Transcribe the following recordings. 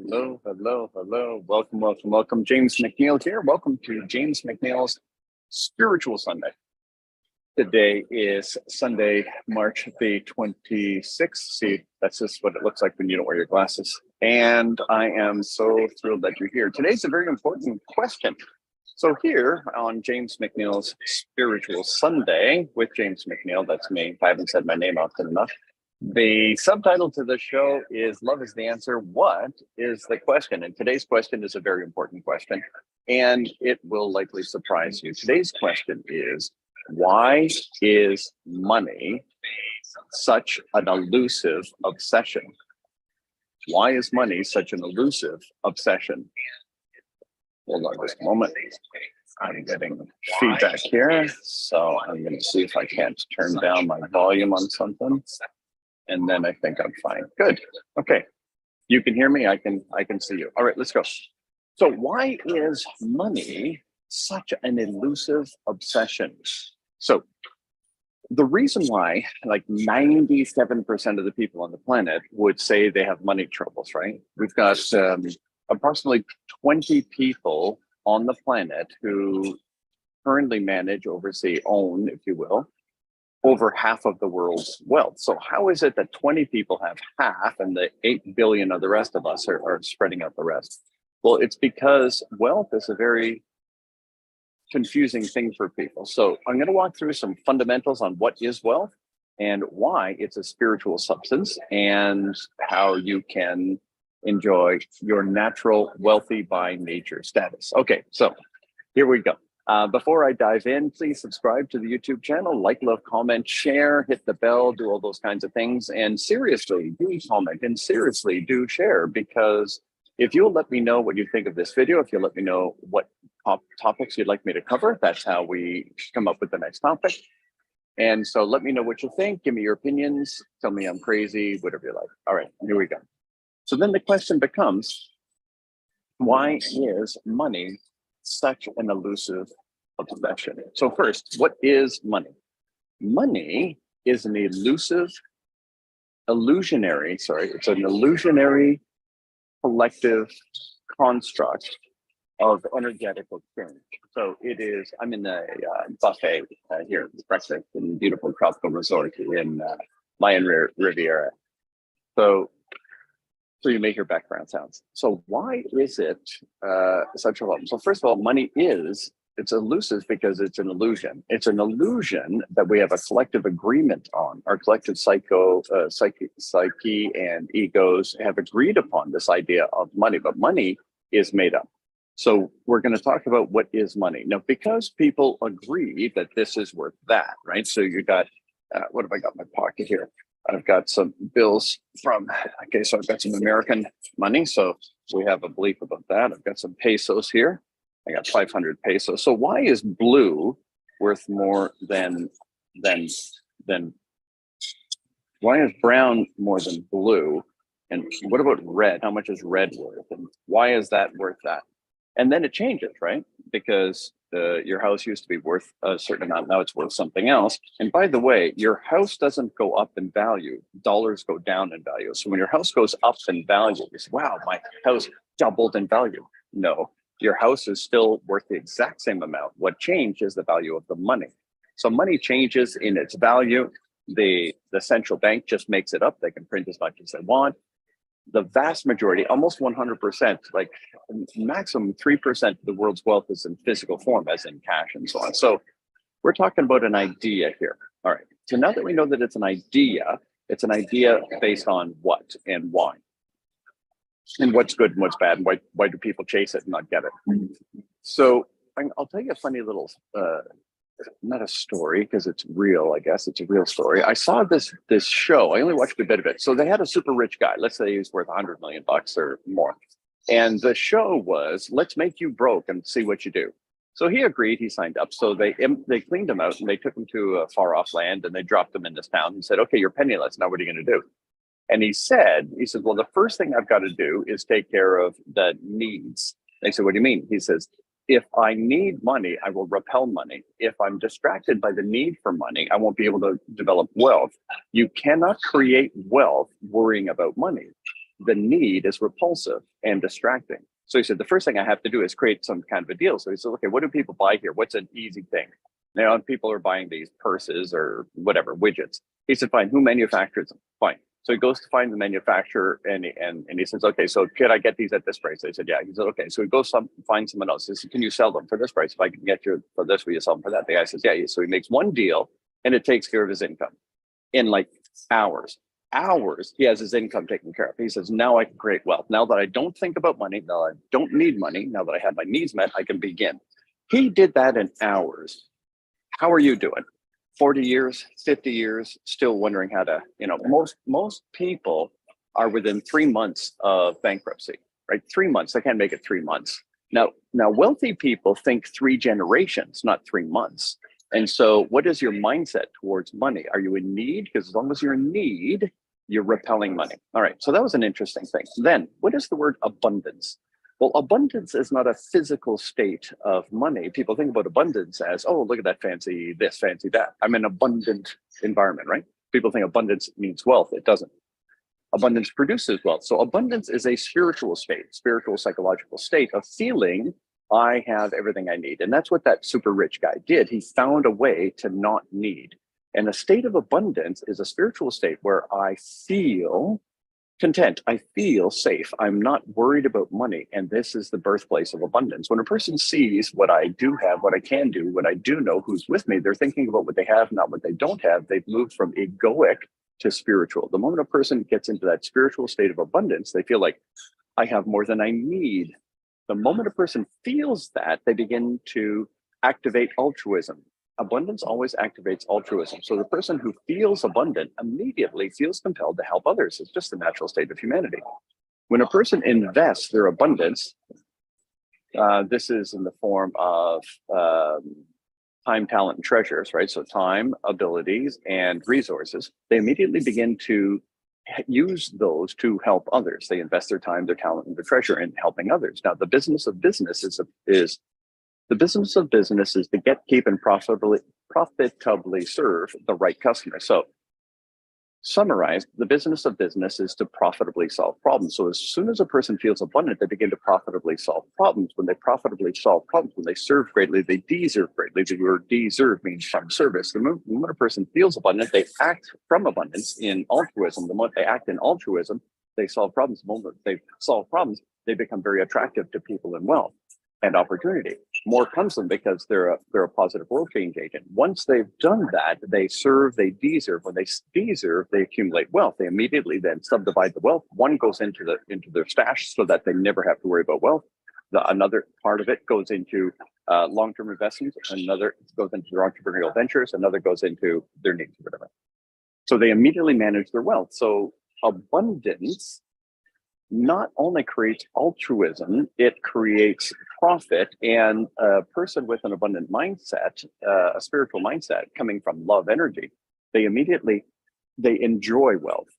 Hello, hello, hello. Welcome, welcome, welcome. James MacNeil here. Welcome to James MacNeil's Spiritual Sunday. Today is Sunday, March the 26th. See, that's just what it looks like when you don't wear your glasses. And I am so thrilled that you're here. Today's a very important question. So here on James MacNeil's Spiritual Sunday with James MacNeil, that's me. If I haven't said my name often enough. The subtitle to the show is Love is the Answer. What is the question? And today's question is a very important question, and it will likely surprise you. Today's question is, why is money such an elusive obsession? Why is money such an elusive obsession? Hold on just a moment. I'm getting feedback here, so I'm going to see if I can't turn down my volume on something. And then I think I'm fine. Good. Okay. You can hear me. I can see you. All right, let's go. So why is money such an elusive obsession? So the reason why, like 97% of the people on the planet would say they have money troubles, right? We've got approximately 20 people on the planet who currently manage, oversee, own, if you will, over half of the world's wealth. So how is it that 20 people have half and the 8 billion of the rest of us are spreading out the rest? Well, it's because wealth is a very confusing thing for people. So I'm going to walk through some fundamentals on what is wealth and why it's a spiritual substance and how you can enjoy your natural wealthy by nature status. Okay, so here we go. Before I dive in, please subscribe to the YouTube channel, like, love, comment, share, hit the bell, do all those kinds of things. And seriously, do comment and seriously do share, because if you'll let me know what you think of this video, if you'll let me know what topics you'd like me to cover, that's how we come up with the next topic. And so let me know what you think. Give me your opinions. Tell me I'm crazy, whatever you like. All right, here we go. So then the question becomes, why is money such an elusive obsession? So first, what is money? Money is an it's an illusionary collective construct of energetic experience. So it is, I'm in a buffet here at breakfast in a beautiful tropical resort in Mayan Riviera. So you may hear background sounds. So why is it such a problem? So first of all, money it's elusive because it's an illusion. It's an illusion that we have a collective agreement on. Our collective psyche and egos have agreed upon this idea of money, but money is made up. So we're going to talk about what is money. Now, because people agree that this is worth that, right? So you got, what have I got in my pocket here? I've got some bills so I've got some American money. So we have a belief about that. I've got some pesos here. I got 500 pesos. So why is blue worth more than why is brown more than blue? And what about red? How much is red worth? And why is that worth that? And then it changes, right? Because your house used to be worth a certain amount. Now it's worth something else. And by the way, your house doesn't go up in value. Dollars go down in value. So when your house goes up in value, you say, wow, my house doubled in value. No, your house is still worth the exact same amount. What changed is the value of the money. So money changes in its value. The central bank just makes it up. They can print as much as they want. The vast majority, almost 100%, like maximum 3% of the world's wealth is in physical form, as in cash and so on. So we're talking about an idea here. All right. So now that we know that it's an idea based on what and why, and what's good and what's bad, and why do people chase it and not get it? So I'll tell you a funny little, not a story because it's real, I guess it's a real story. I saw this show. I only watched a bit of it. So they had a super rich guy. Let's say he's worth $100 million or more. And the show was, let's make you broke and see what you do. So he agreed, he signed up. So they cleaned him out and they took him to a far off land and they dropped him in this town and said, okay, you're penniless. Now what are you going to do? And he said, well, the first thing I've got to do is take care of the needs. They said, what do you mean? He says, if I need money, I will repel money. If I'm distracted by the need for money, I won't be able to develop wealth. You cannot create wealth worrying about money. the need is repulsive and distracting. So he said, the first thing I have to do is create some kind of a deal. So he said, okay, what do people buy here? What's an easy thing? Now, people are buying these purses or whatever, widgets. He said, fine, who manufactures them? Fine. So he goes to find the manufacturer and he says, okay, so could I get these at this price? They said, yeah. He said, okay. So he goes find someone else. He says, can you sell them for this price? If I can get you for this, will you sell them for that? The guy says, yeah. So he makes one deal and it takes care of his income in like hours. He has his income taken care of. He says, now I can create wealth. Now that I don't think about money, now I don't need money, now that I have my needs met, I can begin. He did that in hours. How are you doing? 40 years, 50 years, still wondering how to, most people are within 3 months of bankruptcy, right? 3 months, they can't make it 3 months. Now wealthy people think 3 generations, not 3 months. And so what is your mindset towards money? Are you in need? Because as long as you're in need, you're repelling money. All right, so that was an interesting thing. Then what is the word abundance? Well, abundance is not a physical state of money. People think about abundance as, oh, look at that fancy this, fancy that. I'm in an abundant environment, right? People think abundance means wealth. It doesn't. Abundance produces wealth. So abundance is a spiritual state, spiritual psychological state of feeling I have everything I need. And that's what that super rich guy did. He found a way to not need. And a state of abundance is a spiritual state where I feel content. I feel safe. I'm not worried about money. And this is the birthplace of abundance. When a person sees what I do have, what I can do, what I do know, who's with me, they're thinking about what they have, not what they don't have. They've moved from egoic to spiritual. The moment a person gets into that spiritual state of abundance, they feel like I have more than I need. The moment a person feels that, they begin to activate altruism. Abundance always activates altruism. So the person who feels abundant immediately feels compelled to help others. It's just the natural state of humanity. When a person invests their abundance, this is in the form of time, talent, and treasures, right? So time, abilities, and resources. They immediately begin to use those to help others. They invest their time, their talent, and their treasure in helping others. Now, the business of business is to get, keep, and profitably serve the right customer. So summarized, the business of business is to profitably solve problems. So as soon as a person feels abundant, they begin to profitably solve problems. When they profitably solve problems, when they serve greatly, they deserve greatly. The word deserve means from service. The moment a person feels abundant, they act from abundance in altruism. The moment they act in altruism, they solve problems. The moment they solve problems, they become very attractive to people in wealth and opportunity. More comes to them because they're a positive world change agent. Once they've done that, they serve, they deserve. When they deserve, they accumulate wealth. They immediately then subdivide the wealth. One goes into their stash so that they never have to worry about wealth. Another part of it goes into long-term investments. Another goes into their entrepreneurial ventures. Another goes into their needs or whatever. So they immediately manage their wealth. So abundance not only creates altruism, it creates profit. And a person with an abundant mindset, a spiritual mindset coming from love energy, they enjoy wealth.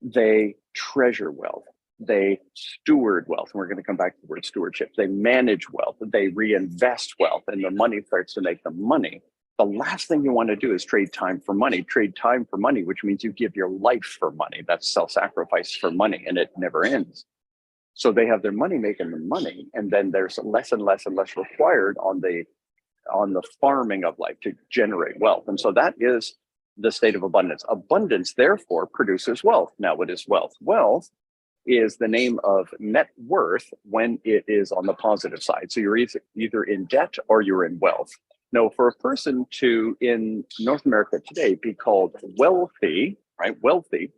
They treasure wealth. They steward wealth. And we're going to come back to the word stewardship. They manage wealth. They reinvest wealth, and the money starts to make them money. The last thing you want to do is trade time for money. Trade time for money, which means you give your life for money. That's self-sacrifice for money, and it never ends. So they have their money making the money, and then there's less and less and less required on the farming of life to generate wealth. And so that is the state of abundance. Abundance, therefore, produces wealth. Now, what is wealth? Wealth is the name of net worth when it is on the positive side. So you're either in debt or you're in wealth. Now, for a person to, in North America today, be called wealthy, right? Wealthy,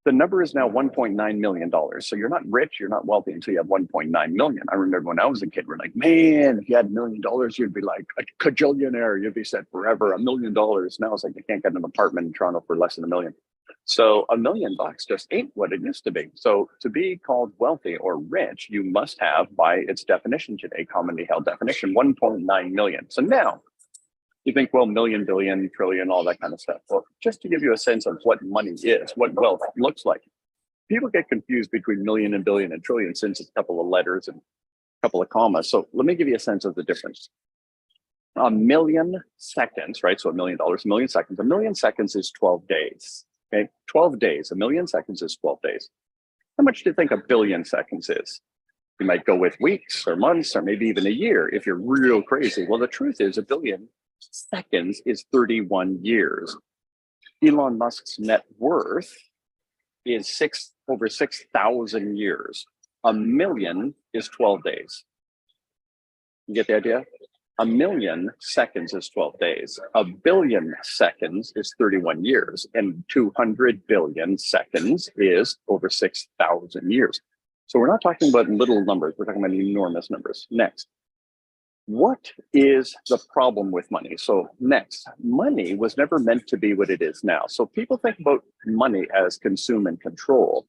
the number is now $1.9 million. So you're not rich, you're not wealthy until you have 1.9 million. I remember when I was a kid, we're like, man, if you had $1 million, you'd be like a cajillionaire. You'd be set forever. $1 million. Now it's like you can't get an apartment in Toronto for less than $1 million. So $1 million just ain't what it used to be. So to be called wealthy or rich, you must have, by its definition today, commonly held definition, 1.9 million. So now you think, well, million, billion, trillion, all that kind of stuff. Well, just to give you a sense of what money is, what wealth looks like. People get confused between million and billion and trillion since it's a couple of letters and a couple of commas. So let me give you a sense of the difference. A million seconds, right? So $1 million, a million seconds. A million seconds is 12 days. Okay, 12 days. A million seconds is 12 days. How much do you think a billion seconds is? You might go with weeks or months or maybe even a year if you're real crazy. Well, the truth is a billion seconds is 31 years. Elon Musk's net worth is over 6,000 years. A million is 12 days. You get the idea? A million seconds is 12 days. A billion seconds is 31 years. And 200 billion seconds is over 6,000 years. So we're not talking about little numbers. We're talking about enormous numbers. Next, what is the problem with money? So next, money was never meant to be what it is now. So people think about money as consume and control.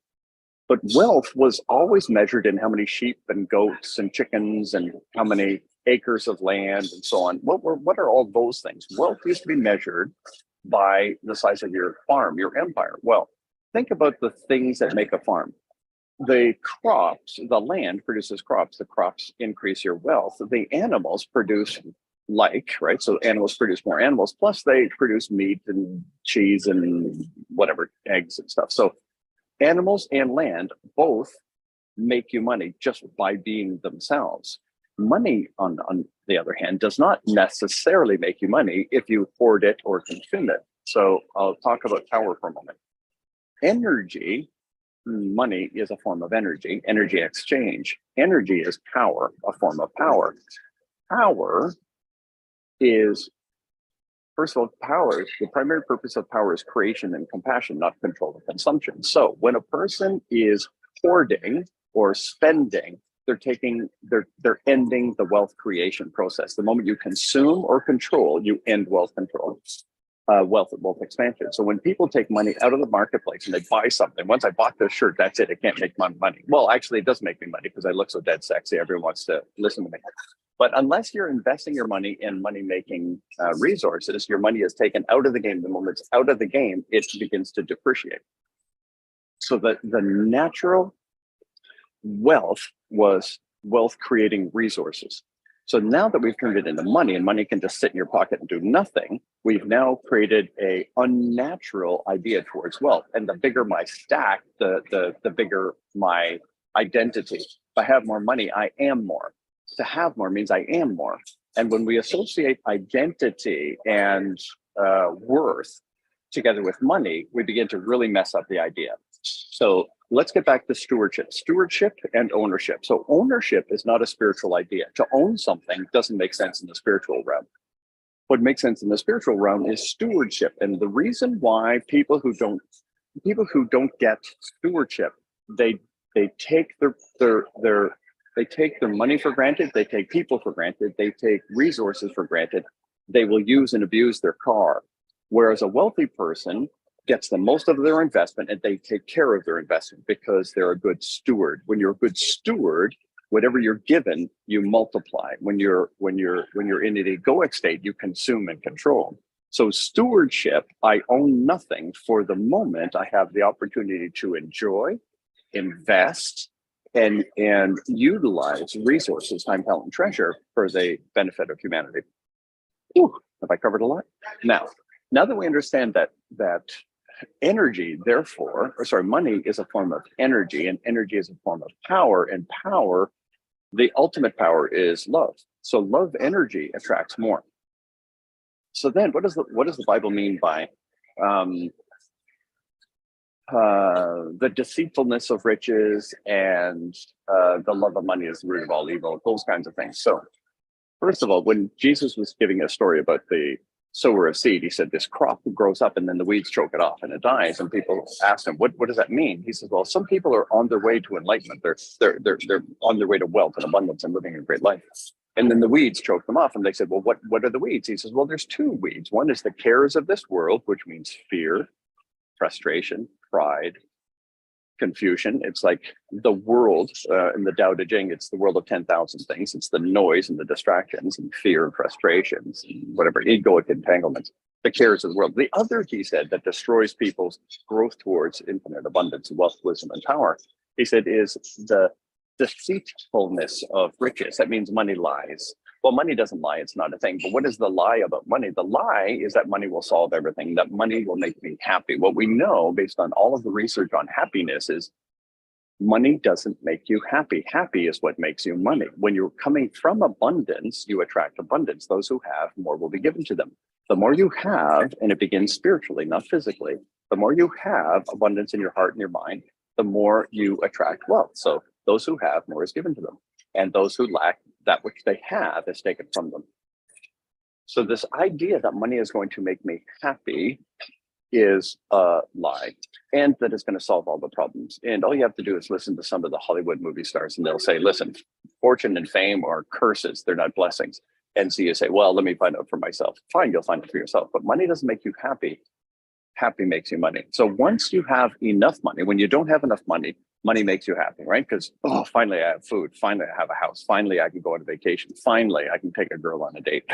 But wealth was always measured in how many sheep and goats and chickens and how many acres of land and so on. What are all those things? Wealth used to be measured by the size of your farm, your empire. Well, think about the things that make a farm. The crops, the land produces crops. The crops increase your wealth. The animals produce right? So animals produce more animals, plus they produce meat and cheese and whatever, eggs and stuff. So animals and land both make you money just by being themselves. Money, on the other hand, does not necessarily make you money if you hoard it or consume it. So I'll talk about power for a moment. Energy, money is a form of energy exchange. Energy is power, a form of power. Power is, first of all, power, the primary purpose of power is creation and compassion, not control and consumption. So when a person is hoarding or spending, they're ending the wealth creation process. The moment you consume or control, you end wealth control, wealth expansion. So when people take money out of the marketplace and they buy something, once I bought this shirt, that's it. It can't make my money. Well, actually, it does make me money because I look so dead sexy. Everyone wants to listen to me. But unless you're investing your money in money-making resources, your money is taken out of the game. The moment it's out of the game, it begins to depreciate. So the natural wealth was wealth creating resources. So now that we've turned it into money and money can just sit in your pocket and do nothing, we've now created a unnatural idea towards wealth. And the bigger my stack, the bigger my identity. If I have more money, I am more. To have more means I am more. And when we associate identity and worth together with money, we begin to really mess up the idea. So let's get back to stewardship and ownership. So ownership is not a spiritual idea. To own something doesn't make sense in the spiritual realm. What makes sense in the spiritual realm is stewardship. And the reason why people who don't get stewardship, they take they take their money for granted, they take people for granted, they take resources for granted, they will use and abuse their car. Whereas a wealthy person gets the most of their investment and they take care of their investment because they're a good steward. When you're a good steward, whatever you're given, you multiply. When you're in an egoic state, you consume and control. So stewardship, I own nothing for the moment I have the opportunity to enjoy, invest, and utilize resources, time, talent, and treasure for the benefit of humanity. Ooh, have I covered a lot? Now that we understand that energy, money is a form of energy, and energy is a form of power, and power, the ultimate power is love. So love energy attracts more. So then what does the Bible mean by the deceitfulness of riches and the love of money is the root of all evil, those kinds of things? So first of all, when Jesus was giving a story about the sower of seed, he said this crop grows up and then the weeds choke it off and it dies. And people asked him, what does that mean? He says, well, some people are on their way to enlightenment. They're on their way to wealth and abundance and living a great life. And then the weeds choke them off. And they said, well, what are the weeds? He says, well, there's two weeds. One is the cares of this world, which means fear, frustration, pride, confusion. It's like the world in the Tao Te Ching, it's the world of 10,000 things. It's the noise and the distractions and fear and frustrations and whatever, egoic entanglements, the cares of the world. The other, he said, that destroys people's growth towards infinite abundance, wealth, wisdom, and power, he said, is the deceitfulness of riches. That means money lies. Well, money doesn't lie. It's not a thing. But what is the lie about money? The lie is that money will solve everything, that money will make me happy. What we know based on all of the research on happiness is Money doesn't make you happy. Happy is what makes you money. When you're coming from abundance, you attract abundance. Those who have, more will be given to them. The more you have, and it begins spiritually, not physically, the more you have abundance in your heart and your mind, the more you attract wealth. So those who have, more is given to them. And those who lack, that which they have is taken from them. So this idea that money is going to make me happy is a lie, and that it's going to solve all the problems. And all you have to do is listen to some of the Hollywood movie stars, and they'll say, listen, fortune and fame are curses, they're not blessings. And so you say, well, let me find out for myself. Fine, you'll find it for yourself. But money doesn't make you happy. Happy makes you money. So once you have enough money, when you don't have enough money, money makes you happy, right? Because, oh, finally I have food. Finally I have a house. Finally I can go on a vacation. Finally I can take a girl on a date.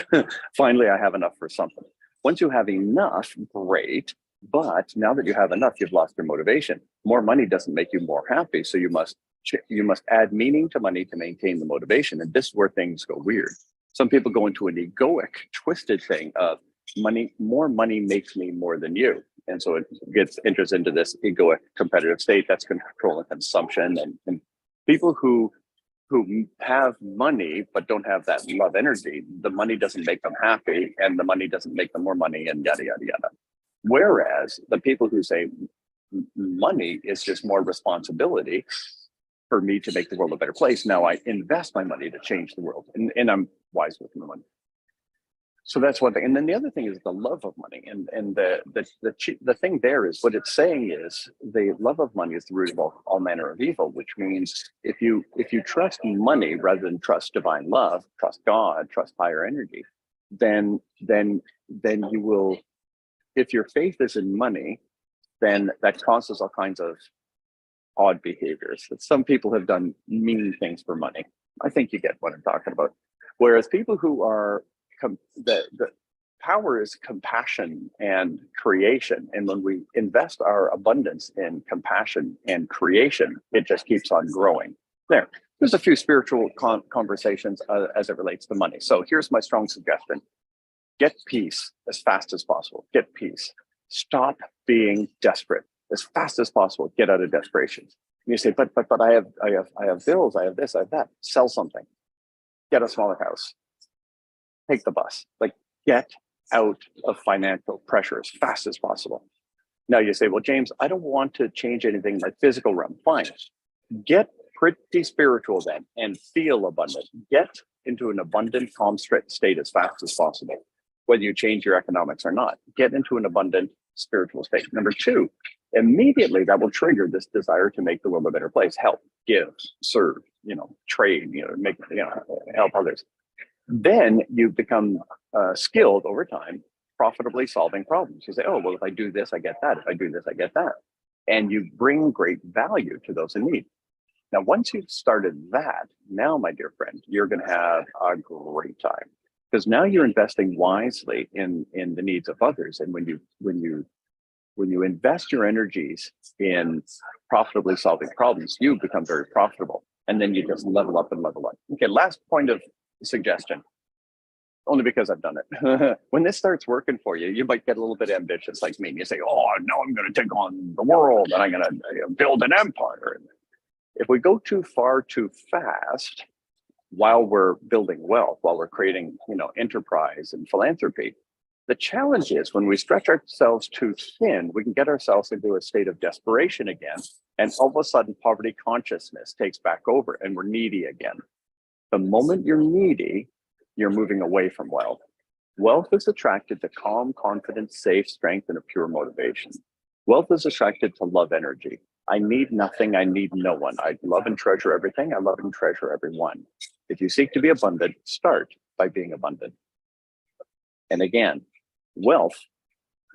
Finally I have enough for something. Once you have enough, great. But now that you have enough, you've lost your motivation. More money doesn't make you more happy. So you must add meaning to money to maintain the motivation. And this is where things go weird. Some people go into an egoic, twisted thing of money, more money makes me more than you. And so it enters into this egoic competitive state that's controlling consumption. And people who have money but don't have that love energy, the money doesn't make them happy, and the money doesn't make them more money, and yada, yada, yada. Whereas the people who say money is just more responsibility for me to make the world a better place. Now I invest my money to change the world, and I'm wise with my money. So that's one thing. And then the other thing is the love of money. And the thing there is, what it's saying is the love of money is the root of all manner of evil, which means if you trust money rather than trust divine love, trust God, trust higher energy, then you will, if your faith is in money, then that causes all kinds of odd behaviors. That some people have done mean things for money. I think you get what I'm talking about. Whereas people who are, the power is compassion and creation. And when we invest our abundance in compassion and creation, it just keeps on growing. There's a few spiritual conversations as it relates to money. So here's my strong suggestion. Get peace as fast as possible. Get peace. Stop being desperate as fast as possible. Get out of desperation. And you say, but I have bills. I have this. I have that. Sell something. Get a smaller house. Take the bus. Like, get out of financial pressure as fast as possible. Now you say, well, James, I don't want to change anything in my physical realm. Fine. Get pretty spiritual then and feel abundant. Get into an abundant, calm state as fast as possible. Whether you change your economics or not, get into an abundant spiritual state. Number two, immediately that will trigger this desire to make the world a better place. Help, give, serve, trade, make, help others. Then you become skilled over time, profitably solving problems. You say, oh, well, if I do this, I get that. If I do this, I get that. And you bring great value to those in need. Now, once you've started that, now, my dear friend, you're going to have a great time. Because now you're investing wisely in the needs of others. And when you invest your energies in profitably solving problems, you become very profitable. And then you just level up and level up. Okay, last point of suggestion, only because I've done it. When this starts working for you, you might get a little bit ambitious like me. And you say, oh, no, I'm going to take on the world and I'm going to build an empire. If we go too far too fast, while we're building wealth, while we're creating, enterprise and philanthropy, the challenge is when we stretch ourselves too thin, we can get ourselves into a state of desperation again. And all of a sudden, poverty consciousness takes back over and we're needy again. The moment you're needy, you're moving away from wealth. Wealth is attracted to calm, confident, safe, strength, and a pure motivation. Wealth is attracted to love energy. I need nothing. I need no one. I love and treasure everything. I love and treasure everyone. If you seek to be abundant, start by being abundant. And again, wealth,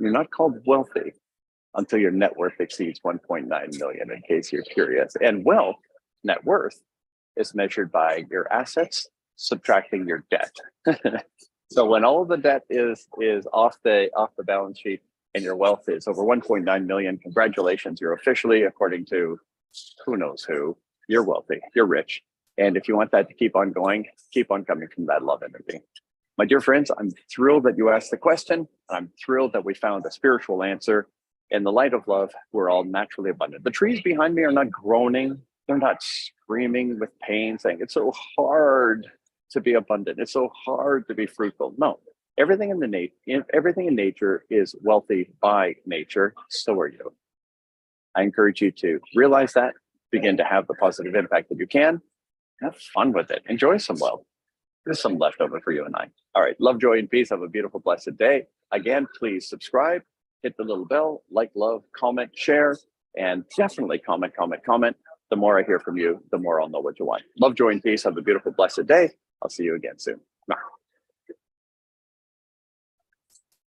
you're not called wealthy until your net worth exceeds 1.9 million, in case you're curious. And wealth, net worth, is measured by your assets subtracting your debt. So when all of the debt is off the balance sheet and your wealth is over 1.9 million, congratulations, you're officially, according to who knows who, you're wealthy, you're rich. And if you want that to keep on going, keep on coming from that love energy. My dear friends, I'm thrilled that you asked the question. I'm thrilled that we found a spiritual answer. In the light of love, we're all naturally abundant. The trees behind me are not groaning. They're not screaming with pain saying it's so hard to be abundant. It's so hard to be fruitful. No, everything everything in nature is wealthy by nature. So are you. I encourage you to realize that, begin to have the positive impact that you can, have fun with it, enjoy some wealth. There's some leftover for you and I. All right, love, joy, and peace. Have a beautiful, blessed day. Again, please subscribe, hit the little bell, like, love, comment, share, and definitely comment. The more I hear from you, the more I'll know what you want. Love, joy, and peace. Have a beautiful, blessed day. I'll see you again soon. Bye.